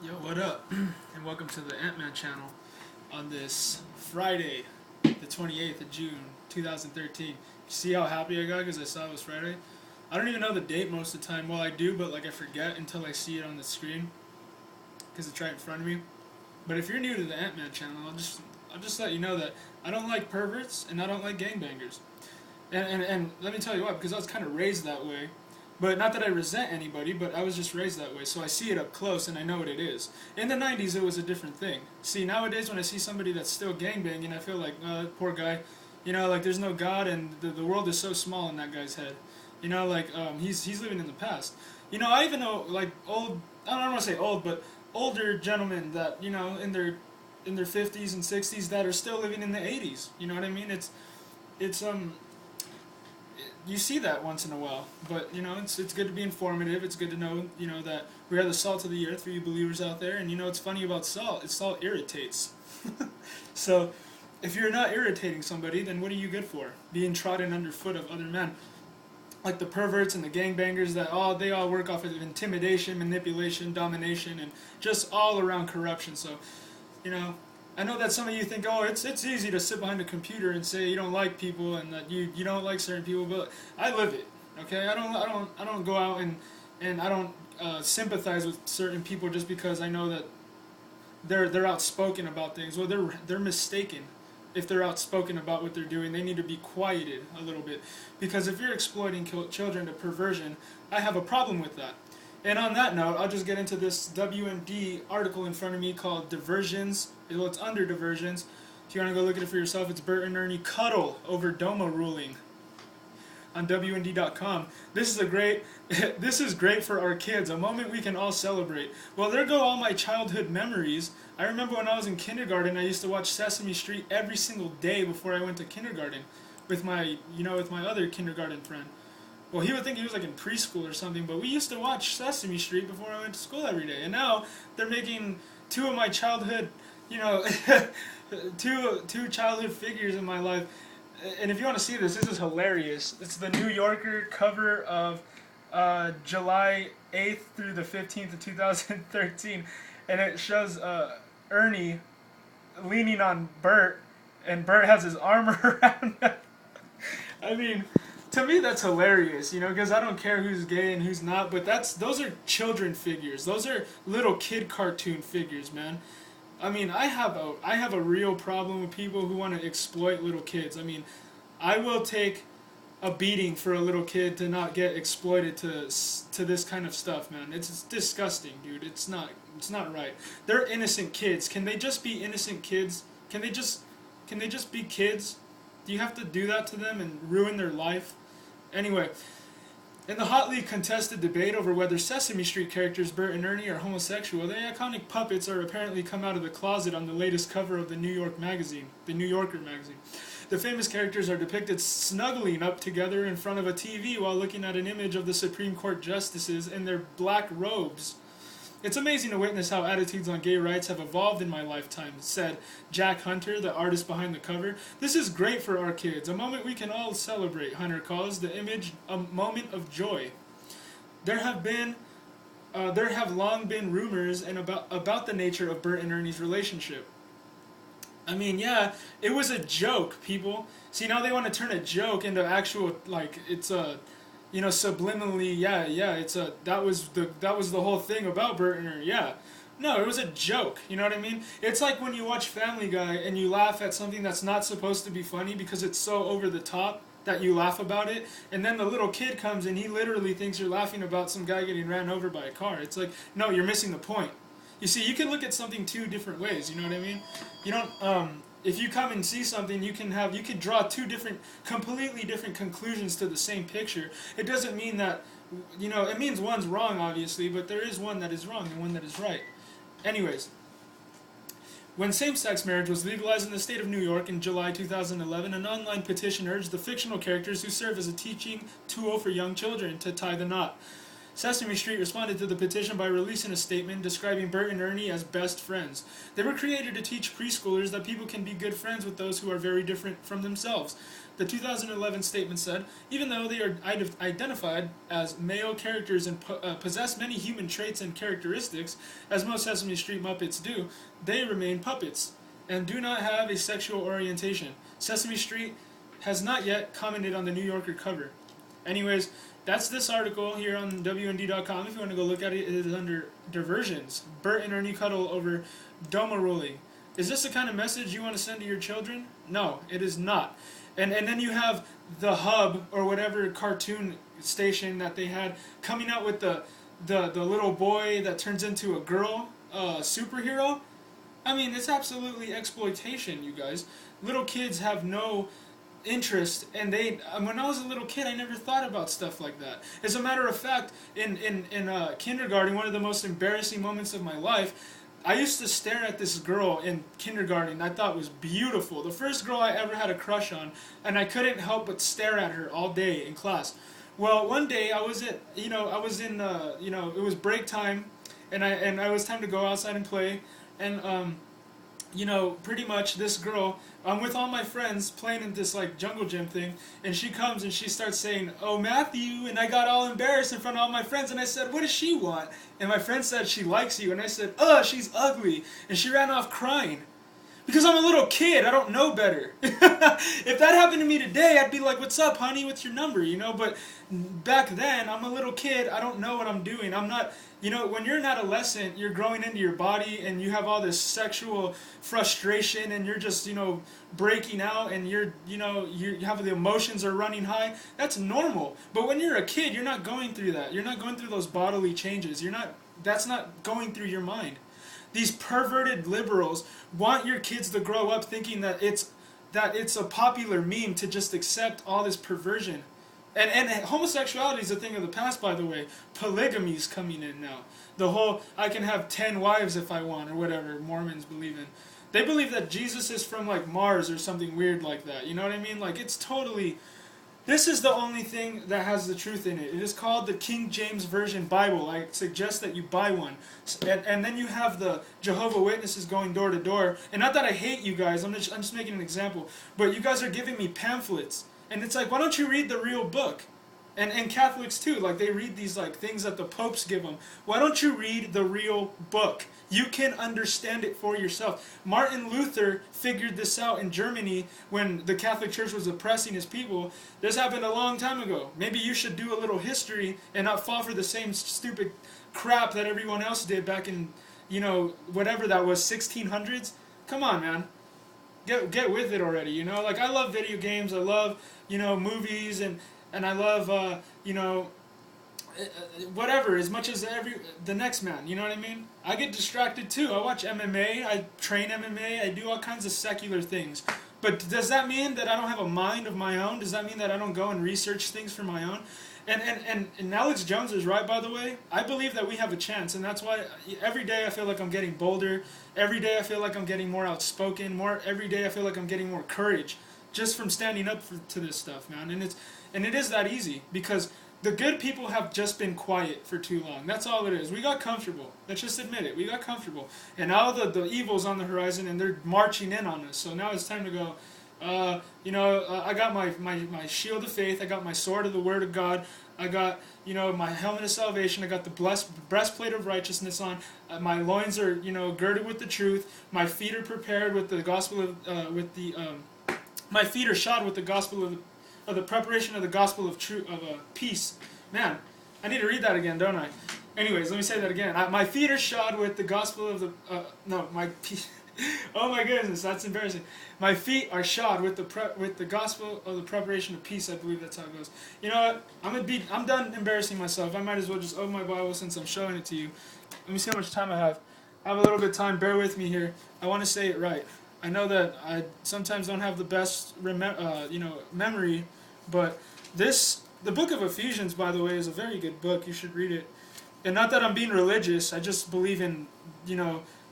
Yo, what up? And welcome to the Ant-Man channel on this Friday, the 28th of June, 2013. See how happy I got because I saw it was Friday? I don't even know the date most of the time. Well, I do, but like I forget until I see it on the screen because it's right in front of me. But if you're new to the Ant-Man channel, I'll just let you know that I don't like perverts and I don't like gangbangers. And let me tell you what, because I was kind of raised that way. But not that I resent anybody, but I was just raised that way. So I see it up close and I know what it is. In the 90s, it was a different thing. See, nowadays when I see somebody that's still gangbanging, I feel like, poor guy. You know, like there's no God and the world is so small in that guy's head. You know, like he's living in the past. You know, I even know like old, I don't want to say old, but older gentlemen that, you know, in their 50s and 60s that are still living in the 80s. You know what I mean? It's you see that once in a while, but you know it's good to be informative. It's good to know that we are the salt of the earth for you believers out there. And you know what's funny about salt? It's salt irritates. So if you're not irritating somebody, then what are you good for? Being trodden underfoot of other men, like the perverts and the gangbangers that they all work off of intimidation, manipulation, domination, and just all around corruption. So you know, I know that some of you think, oh, it's easy to sit behind a computer and say you don't like people and that you don't like certain people, but I live it. Okay, I don't go out and I don't sympathize with certain people just because I know that they're outspoken about things. Well, they're mistaken. If they're outspoken about what they're doing, they need to be quieted a little bit, because if you're exploiting children to perversion, I have a problem with that. And on that note, I'll just get into this WMD article in front of me called Diversions. Well, it's under Diversions. If you want to go look at it for yourself, it's Bert and Ernie cuddle over DOMA ruling on WND.com. This is this is great for our kids, a moment we can all celebrate. Well, there go all my childhood memories. I remember when I was in kindergarten, I used to watch Sesame Street every single day before I went to kindergarten with my other kindergarten friend. Well, he would think he was like in preschool or something, but we used to watch Sesame Street before I went to school every day. And now they're making two of my childhood, you know, two childhood figures in my life. And if you want to see this is hilarious. It's the New Yorker cover of July 8th through the 15th of 2013. And it shows Ernie leaning on Bert, and Bert has his arm around him. I mean, to me that's hilarious, you know, because I don't care who's gay and who's not, but those are children figures. Those are little kid cartoon figures, man. I mean, I have a real problem with people who want to exploit little kids. I mean, I will take a beating for a little kid to not get exploited to this kind of stuff, man. It's disgusting, dude. It's not right. They're innocent kids. Can they just be innocent kids? Can they just be kids? Do you have to do that to them and ruin their life? Anyway, in the hotly contested debate over whether Sesame Street characters Bert and Ernie are homosexual, the iconic puppets are apparently come out of the closet on the latest cover of the New Yorker magazine. The famous characters are depicted snuggling up together in front of a TV while looking at an image of the Supreme Court justices in their black robes. It's amazing to witness how attitudes on gay rights have evolved in my lifetime, said Jack Hunter, the artist behind the cover. This is great for our kids, a moment we can all celebrate, Hunter calls the image a moment of joy. There have long been rumors about the nature of Bert and Ernie's relationship. I mean, yeah, it was a joke, people. See, now they want to turn a joke into actual, like, it's a, subliminally, that was the whole thing about Bert and Ernie, yeah. No, it was a joke, you know what I mean? It's like when you watch Family Guy and you laugh at something that's not supposed to be funny because it's so over the top that you laugh about it, and then the little kid comes and he literally thinks you're laughing about some guy getting ran over by a car. It's like, no, you're missing the point. You see, you can look at something two different ways, you know what I mean? You don't, if you come and see something, you could draw completely different conclusions to the same picture. It doesn't mean that, it means one's wrong, obviously, but there is one that is wrong and one that is right. Anyways, when same-sex marriage was legalized in the state of New York in July 2011, an online petition urged the fictional characters who serve as a teaching tool for young children to tie the knot. Sesame Street responded to the petition by releasing a statement describing Bert and Ernie as best friends. They were created to teach preschoolers that people can be good friends with those who are very different from themselves. The 2011 statement said, even though they are identified as male characters and possess many human traits and characteristics, as most Sesame Street Muppets do, they remain puppets and do not have a sexual orientation. Sesame Street has not yet commented on the New Yorker cover. Anyways, that's this article here on WND.com. If you want to go look at it, it is under Diversions. Bert and Ernie cuddle over Domaroli. Is this the kind of message you want to send to your children? No, it is not. And then you have the Hub, or whatever cartoon station that they had, coming out with the little boy that turns into a girl superhero. I mean, it's absolutely exploitation, you guys. Little kids have no interest, and when I was a little kid, I never thought about stuff like that. As a matter of fact, in kindergarten, one of the most embarrassing moments of my life, I used to stare at this girl in kindergarten I thought was beautiful. The first girl I ever had a crush on, and I couldn't help but stare at her all day in class. Well, one day it was break time, and it was time to go outside and play, and pretty much this girl, I'm with all my friends playing in this like jungle gym thing, and she comes and she starts saying, "Oh, Matthew," and I got all embarrassed in front of all my friends, and I said, "What does she want?" And my friend said, "She likes you," and I said, "Ugh, she's ugly," and she ran off crying. Because I'm a little kid, I don't know better. If that happened to me today, I'd be like, "What's up, honey? What's your number?" But back then, I'm a little kid, I don't know what I'm doing. I'm not, when you're an adolescent, you're growing into your body, and you have all this sexual frustration, and you're just, breaking out, and you have the emotions are running high. That's normal. But when you're a kid, you're not going through that. You're not going through those bodily changes. That's not going through your mind. These perverted liberals want your kids to grow up thinking that it's a popular meme to just accept all this perversion. And homosexuality is a thing of the past, by the way. Polygamy is coming in now. The whole, I can have 10 wives if I want, or whatever Mormons believe in. They believe that Jesus is from like Mars or something weird like that. You know what I mean? Like, it's totally... This is the only thing that has the truth in it. It is called the King James Version Bible. I suggest that you buy one. And then you have the Jehovah's Witnesses going door to door. And not that I hate you guys, I'm just making an example. But you guys are giving me pamphlets. And it's like, why don't you read the real book? And Catholics too, like they read these like things that the popes give them. Why don't you read the real book? You can understand it for yourself. Martin Luther figured this out in Germany when the Catholic Church was oppressing his people. This happened a long time ago. Maybe you should do a little history and not fall for the same stupid crap that everyone else did back in, whatever that was, 1600s. Come on, man. Get with it already, Like, I love video games. I love, movies, and I love, whatever, as much as the next man, you know what I mean? I get distracted too. I watch MMA, I train MMA, I do all kinds of secular things. But does that mean that I don't have a mind of my own? Does that mean that I don't go and research things for my own? And Alex Jones is right, by the way. I believe that we have a chance, and that's why every day I feel like I'm getting bolder. Every day I feel like I'm getting more outspoken. Every day I feel like I'm getting more courage just from standing up to this stuff, man. And it is that easy, because the good people have just been quiet for too long. That's all it is. We got comfortable. Let's just admit it. We got comfortable. And now the evil's on the horizon, and they're marching in on us. So now it's time to go, I got my shield of faith. I got my sword of the word of God. I got, my helmet of salvation. I got the breastplate of righteousness on. My loins are, girded with the truth. My feet are prepared with the gospel of, my feet are shod with the gospel of the preparation of the gospel of peace. Man, I need to read that again, don't I? Anyways, let me say that again. My feet are shod with the gospel of the... Oh my goodness, that's embarrassing. My feet are shod with the gospel of the preparation of peace. I believe that's how it goes. You know what? I'm done embarrassing myself. I might as well just open my Bible since I'm showing it to you. Let me see how much time I have. I have a little bit of time. Bear with me here. I want to say it right. I know that I sometimes don't have the best memory, but the book of Ephesians, by the way, is a very good book. You should read it. And not that I'm being religious. I just believe in,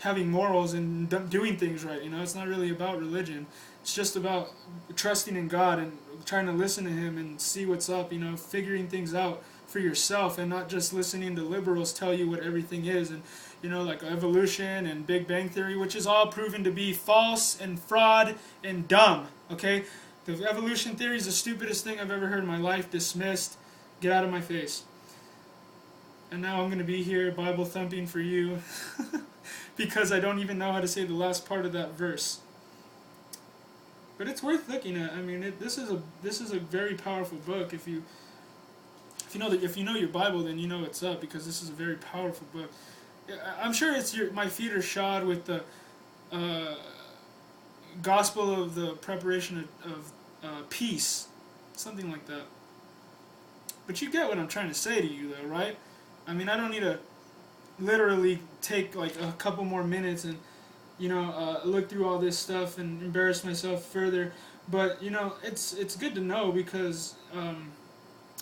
having morals and doing things right. It's not really about religion. It's just about trusting in God and trying to listen to Him and see what's up. Figuring things out for yourself, and not just listening to liberals tell you what everything is, and like evolution and Big Bang Theory, which is all proven to be false and fraud and dumb. Okay, the evolution theory is the stupidest thing I've ever heard in my life. Dismissed. Get out of my face. And now I'm going to be here Bible thumping for you because I don't even know how to say the last part of that verse. But it's worth looking at. I mean, this is a very powerful book. If you know your Bible, then you know what's up, because this is a very powerful book. I'm sure my feet are shod with the gospel of the preparation of peace, something like that. But you get what I'm trying to say to you, though, right? I mean, I don't need to literally take like a couple more minutes and look through all this stuff and embarrass myself further. But it's good to know, because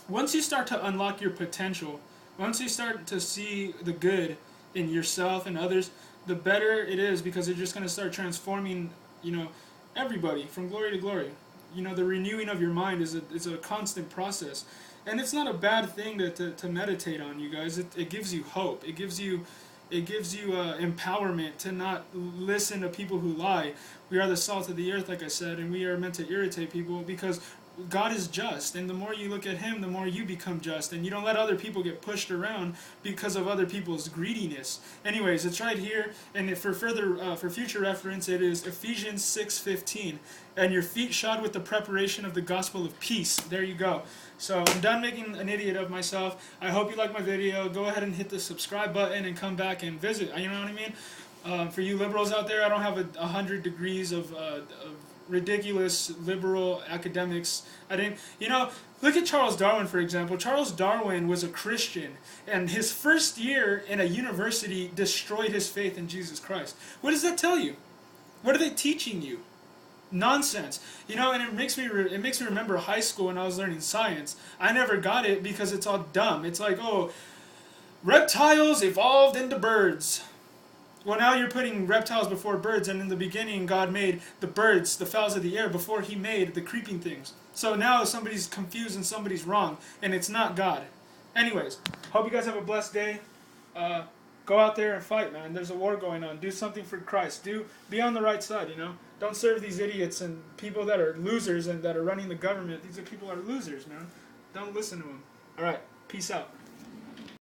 once you start to unlock your potential, once you start to see the good in yourself and others, the better it is, because you're just going to start transforming everybody from glory to glory. The renewing of your mind is a constant process. And it's not a bad thing to meditate on, you guys. It gives you hope. It gives you empowerment to not listen to people who lie. We are the salt of the earth, like I said, and we are meant to irritate people, because God is just, and the more you look at Him, the more you become just, and you don't let other people get pushed around because of other people's greediness. Anyways, it's right here, and for future reference, it is Ephesians 6:15, and your feet shod with the preparation of the gospel of peace. There you go. So I'm done making an idiot of myself. I hope you like my video. Go ahead and hit the subscribe button and come back and visit. You know what I mean? For you liberals out there, I don't have 100 degrees of ridiculous liberal academics. Look at Charles Darwin, for example. Charles Darwin was a Christian, and his first year in a university destroyed his faith in Jesus Christ. What does that tell you? What are they teaching you? Nonsense. And it makes me remember high school when I was learning science. I never got it because it's all dumb. It's like, reptiles evolved into birds. Well, now you're putting reptiles before birds, and in the beginning God made the birds, the fowls of the air, before He made the creeping things. So now somebody's confused and somebody's wrong, and it's not God. Anyways, hope you guys have a blessed day. Go out there and fight, man. There's a war going on. Do something for Christ. Be on the right side, Don't serve these idiots and people that are losers and that are running the government. These are people that are losers, man. Don't listen to them. All right, peace out.